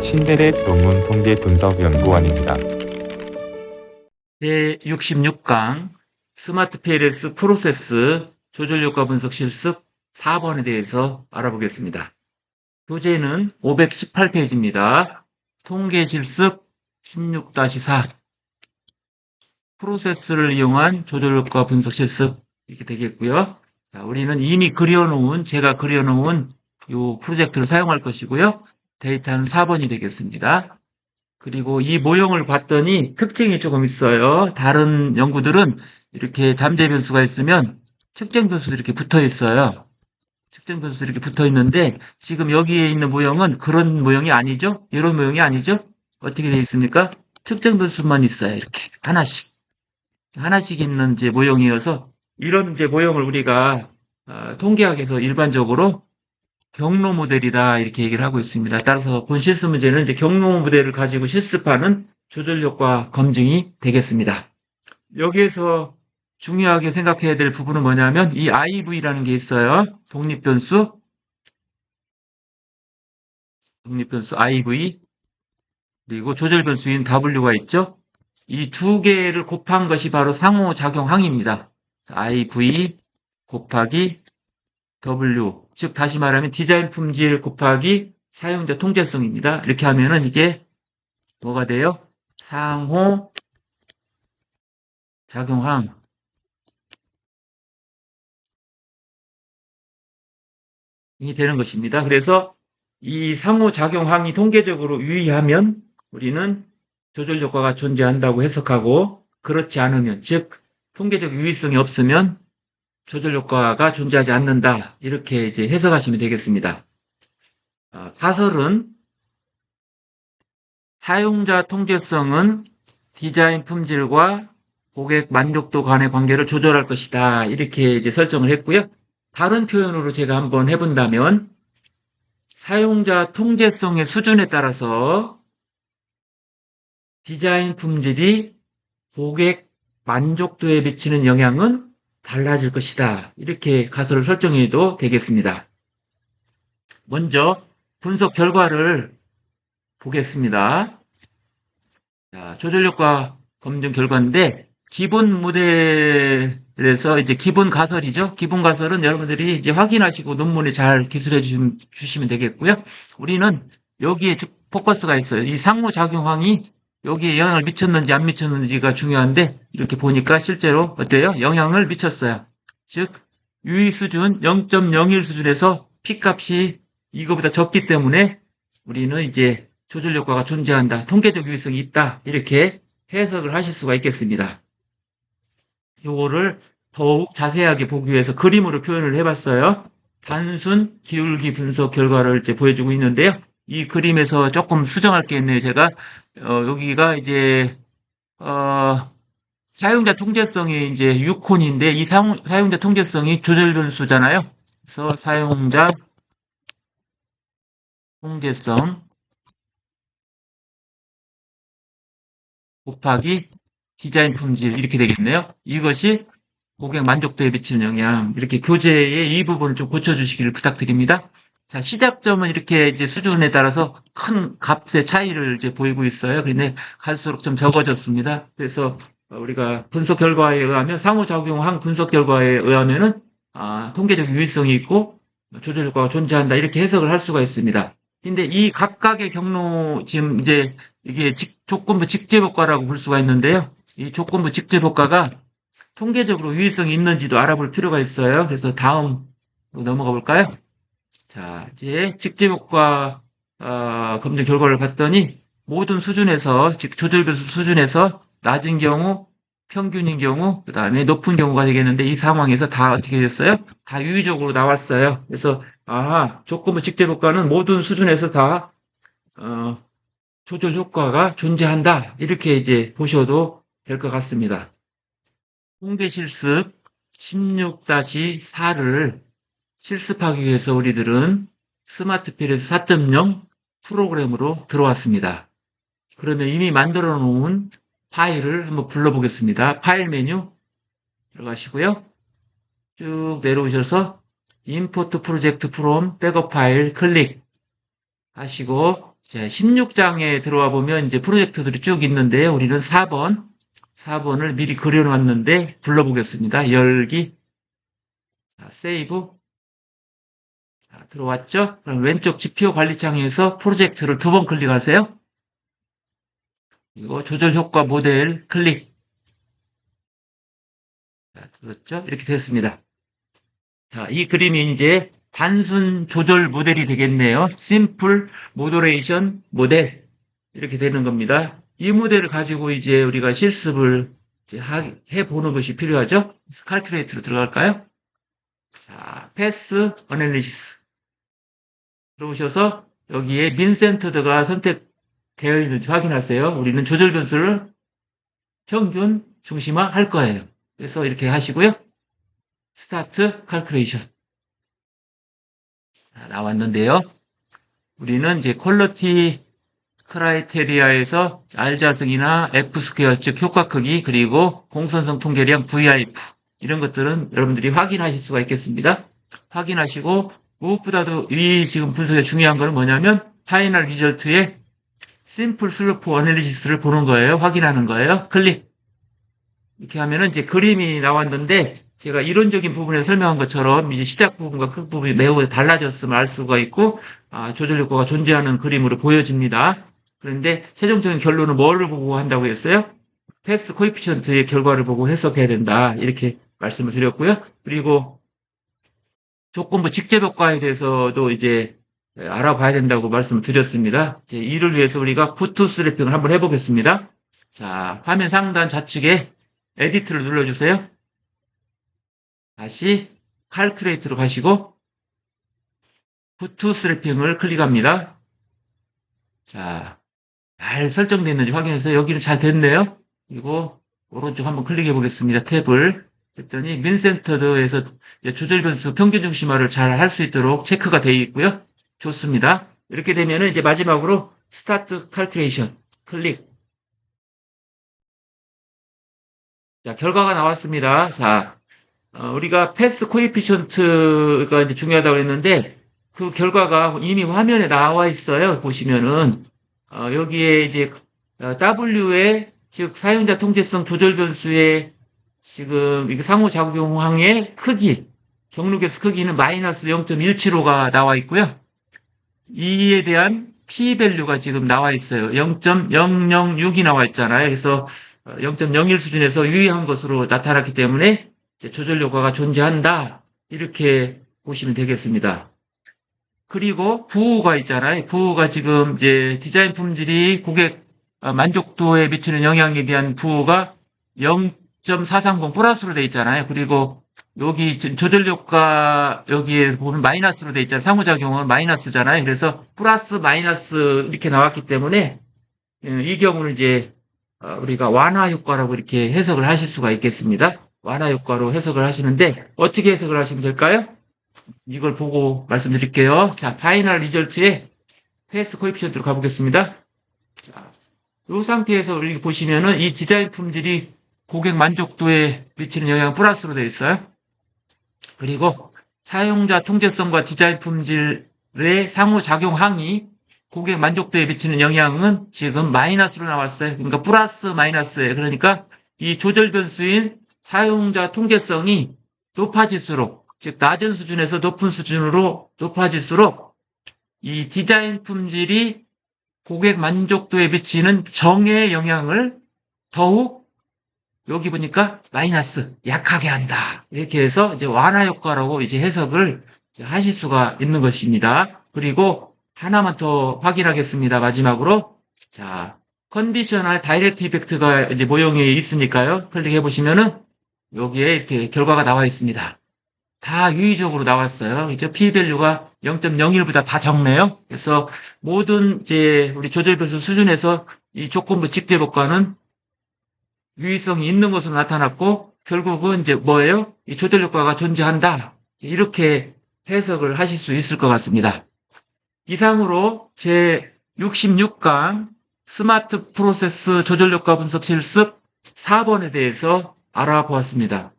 신데렛 논문 통계 분석 연구원입니다. 제66강 스마트 PLS 프로세스 조절효과 분석 실습 4번에 대해서 알아보겠습니다. 교재는 518페이지입니다. 통계 실습 16-4 프로세스를 이용한 조절효과 분석 실습 이렇게 되겠고요. 자, 우리는 이미 제가 그려놓은 이 프로젝트를 사용할 것이고요. 데이터는 4번이 되겠습니다. 그리고 이 모형을 봤더니 특징이 조금 있어요. 다른 연구들은 이렇게 잠재 변수가 있으면 측정 변수도 이렇게 붙어 있어요. 측정 변수 이렇게 붙어 있는데 지금 여기에 있는 모형은 그런 모형이 아니죠? 이런 모형이 아니죠? 어떻게 되어 있습니까? 측정 변수만 있어요. 이렇게 하나씩 있는 이제 모형이어서 이런 이제 모형을 우리가 통계학에서 일반적으로 경로 모델이다 이렇게 얘기를 하고 있습니다. 따라서 본 실습 문제는 이제 경로 모델을 가지고 실습하는 조절 효과 검증이 되겠습니다. 여기에서 중요하게 생각해야 될 부분은 뭐냐면 이 IV라는 게 있어요. 독립변수 IV 그리고 조절 변수인 W가 있죠. 이 두 개를 곱한 것이 바로 상호작용항입니다. IV 곱하기 W, 즉 다시 말하면 디자인 품질 곱하기 사용자 통제성입니다. 이렇게 하면은 이게 뭐가 돼요? 상호 작용항이 되는 것입니다. 그래서 이 상호 작용항이 통계적으로 유의하면 우리는 조절 효과가 존재한다고 해석하고 그렇지 않으면 즉 통계적 유의성이 없으면 조절 효과가 존재하지 않는다. 이렇게 이제 해석하시면 되겠습니다. 가설은 사용자 통제성은 디자인 품질과 고객 만족도 간의 관계를 조절할 것이다. 이렇게 이제 설정을 했고요. 다른 표현으로 제가 한번 해본다면 사용자 통제성의 수준에 따라서 디자인 품질이 고객 만족도에 미치는 영향은 달라질 것이다. 이렇게 가설을 설정해도 되겠습니다. 먼저 분석 결과를 보겠습니다. 자, 조절효과 검증 결과인데 기본 모델에서 이제 기본 가설이죠. 기본 가설은 여러분들이 이제 확인하시고 논문에 잘 기술해 주시면 되겠고요. 우리는 여기에 포커스가 있어요. 이 상호작용항이 여기에 영향을 미쳤는지 안 미쳤는지가 중요한데 이렇게 보니까 실제로 어때요? 영향을 미쳤어요. 즉 유의 수준 0.01 수준에서 P값이 이거보다 적기 때문에 우리는 이제 조절 효과가 존재한다. 통계적 유의성이 있다. 이렇게 해석을 하실 수가 있겠습니다. 요거를 더욱 자세하게 보기 위해서 그림으로 표현을 해봤어요. 단순 기울기 분석 결과를 이제 보여주고 있는데요. 이 그림에서 조금 수정할 게 있네요. 제가 여기가 이제 사용자 통제성이 이제 6콘인데 이 사용자 통제성이 조절 변수잖아요. 그래서 사용자 통제성 곱하기 디자인 품질 이렇게 되겠네요. 이것이 고객 만족도에 미치는 영향. 이렇게 교재의 이 부분을 좀 고쳐주시기를 부탁드립니다. 자, 시작점은 이렇게 이제 수준에 따라서 큰 값의 차이를 이제 보이고 있어요. 그런데 갈수록 좀 적어졌습니다. 그래서 우리가 분석 결과에 의하면 상호작용한 분석 결과에 의하면은 통계적 유의성이 있고 조절 효과가 존재한다 이렇게 해석을 할 수가 있습니다. 근데 이 각각의 경로 지금 이제 이게 조건부 직접효과라고 볼 수가 있는데요. 이 조건부 직접효과가 통계적으로 유의성이 있는지도 알아볼 필요가 있어요. 그래서 다음 넘어가 볼까요? 자, 이제 직접효과 검증 결과를 봤더니 모든 수준에서 즉 조절변수 수준에서 낮은 경우, 평균인 경우, 그 다음에 높은 경우가 되겠는데 이 상황에서 다 어떻게 됐어요? 다 유의적으로 나왔어요. 그래서 조건부 직접효과는 모든 수준에서 다 조절 효과가 존재한다. 이렇게 이제 보셔도 될 것 같습니다. 통계 실습 16-4를 실습하기 위해서 우리들은 스마트 PLS 4.0 프로그램으로 들어왔습니다. 그러면 이미 만들어 놓은 파일을 한번 불러보겠습니다. 파일 메뉴 들어가시고요. 쭉 내려오셔서 Import Project from 백업 파일 클릭 하시고 자, 16장에 들어와 보면 이제 프로젝트들이 쭉 있는데요. 우리는 4번을 미리 그려놨는데 불러보겠습니다. 열기. 자, 세이브. 자, 들어왔죠? 그럼 왼쪽 지표 관리창에서 프로젝트를 2번 클릭하세요. 그리고 조절 효과 모델 클릭. 자, 그렇죠? 이렇게 됐습니다. 자, 이 그림이 이제 단순 조절 모델이 되겠네요. 심플 모더레이션 모델. 이렇게 되는 겁니다. 이 모델을 가지고 이제 우리가 실습을 이제 해보는 것이 필요하죠. 칼큘레이터로 들어갈까요? 자, 패스 어널리시스. 들어오셔서 여기에 민센터드가 선택되어 있는지 확인하세요. 우리는 조절 변수를 평균 중심화 할 거예요. 그래서 이렇게 하시고요. 스타트 칼큘레이션. 나왔는데요. 우리는 이제 퀄리티 크라이테리아에서 R자승이나 F스퀘어 즉 효과 크기 그리고 공선성 통계량 VIF 이런 것들은 여러분들이 확인하실 수가 있겠습니다. 확인하시고 무엇보다도 이 지금 분석에 중요한 거는 뭐냐면 파이널 리절트의 심플 슬로프 어널리시스를 보는 거예요. 확인하는 거예요. 클릭. 이렇게 하면은 이제 그림이 나왔는데 제가 이론적인 부분에 설명한 것처럼 이제 시작 부분과 끝 부분이 매우 달라졌음을 알 수가 있고 조절 효과가 존재하는 그림으로 보여집니다. 그런데 최종적인 결론은 뭐를 보고 한다고 했어요? 패스 코에피션트의 결과를 보고 해석해야 된다. 이렇게 말씀을 드렸고요. 그리고 조건부 직접 효과에 대해서도 이제 알아봐야 된다고 말씀을 드렸습니다. 이제 이를 위해서 우리가 부투스 래핑을 한번 해보겠습니다. 자, 화면 상단 좌측에 에디트를 눌러주세요. 다시 칼큘레이트로 가시고 부투스 래핑을 클릭합니다. 자, 잘 설정됐는지 확인해서 여기는 잘 됐네요. 그리고 오른쪽 한번 클릭해 보겠습니다. 탭을 했더니 민센터드에서 조절 변수 평균 중심화를 잘 할 수 있도록 체크가 되어 있고요. 좋습니다. 이렇게 되면은 이제 마지막으로 스타트 칼큘레이션 클릭. 자, 결과가 나왔습니다. 자, 우리가 패스 코에피션트가 이제 중요하다고 했는데 그 결과가 이미 화면에 나와 있어요. 보시면은 여기에 이제 W의 즉 사용자 통제성 조절 변수의 지금 이게 상호작용항의 크기 경로계수 크기는 마이너스 0.175가 나와 있고요. 이에 대한 P-밸류가 지금 나와 있어요. 0.006이 나와 있잖아요. 그래서 0.01 수준에서 유의한 것으로 나타났기 때문에 조절 효과가 존재한다. 이렇게 보시면 되겠습니다. 그리고 부호가 있잖아요. 부호가 지금 이제 디자인 품질이 고객 만족도에 미치는 영향에 대한 부호가 0.430 플러스로 돼 있잖아요. 그리고 여기 조절 효과 여기에 보면 마이너스로 돼 있잖아요. 상호작용은 마이너스잖아요. 그래서 플러스 마이너스 이렇게 나왔기 때문에 이 경우는 이제 우리가 완화 효과라고 이렇게 해석을 하실 수가 있겠습니다. 완화 효과로 해석을 하시는데 어떻게 해석을 하시면 될까요? 이걸 보고 말씀드릴게요. 자, 파이널 리절트에 패스 코에피션트로 가보겠습니다. 자, 이 상태에서 이렇게 보시면은 이 디자인 품질이 고객 만족도에 미치는 영향은 플러스로 되어 있어요. 그리고 사용자 통제성과 디자인 품질의 상호작용항이 고객 만족도에 미치는 영향은 지금 마이너스로 나왔어요. 그러니까 플러스 마이너스예요. 그러니까 이 조절 변수인 사용자 통제성이 높아질수록 즉 낮은 수준에서 높은 수준으로 높아질수록 이 디자인 품질이 고객 만족도에 미치는 정의 영향을 더욱 여기 보니까 마이너스 약하게 한다. 이렇게 해서 이제 완화 효과라고 이제 해석을 하실 수가 있는 것입니다. 그리고 하나만 더 확인하겠습니다. 마지막으로 자 컨디셔널 다이렉트 이펙트가 이제 모형에 있으니까요. 클릭해 보시면은 여기에 이렇게 결과가 나와 있습니다. 다 유의적으로 나왔어요. 이제 P-밸류가 0.01보다 다 적네요. 그래서 모든 이제 우리 조절 변수 수준에서 이 조건부 직접 효과는 유의성이 있는 것으로 나타났고 결국은 이제 뭐예요? 이 조절 효과가 존재한다. 이렇게 해석을 하실 수 있을 것 같습니다. 이상으로 제 66강 스마트 프로세스 조절 효과 분석 실습 4번에 대해서 알아보았습니다.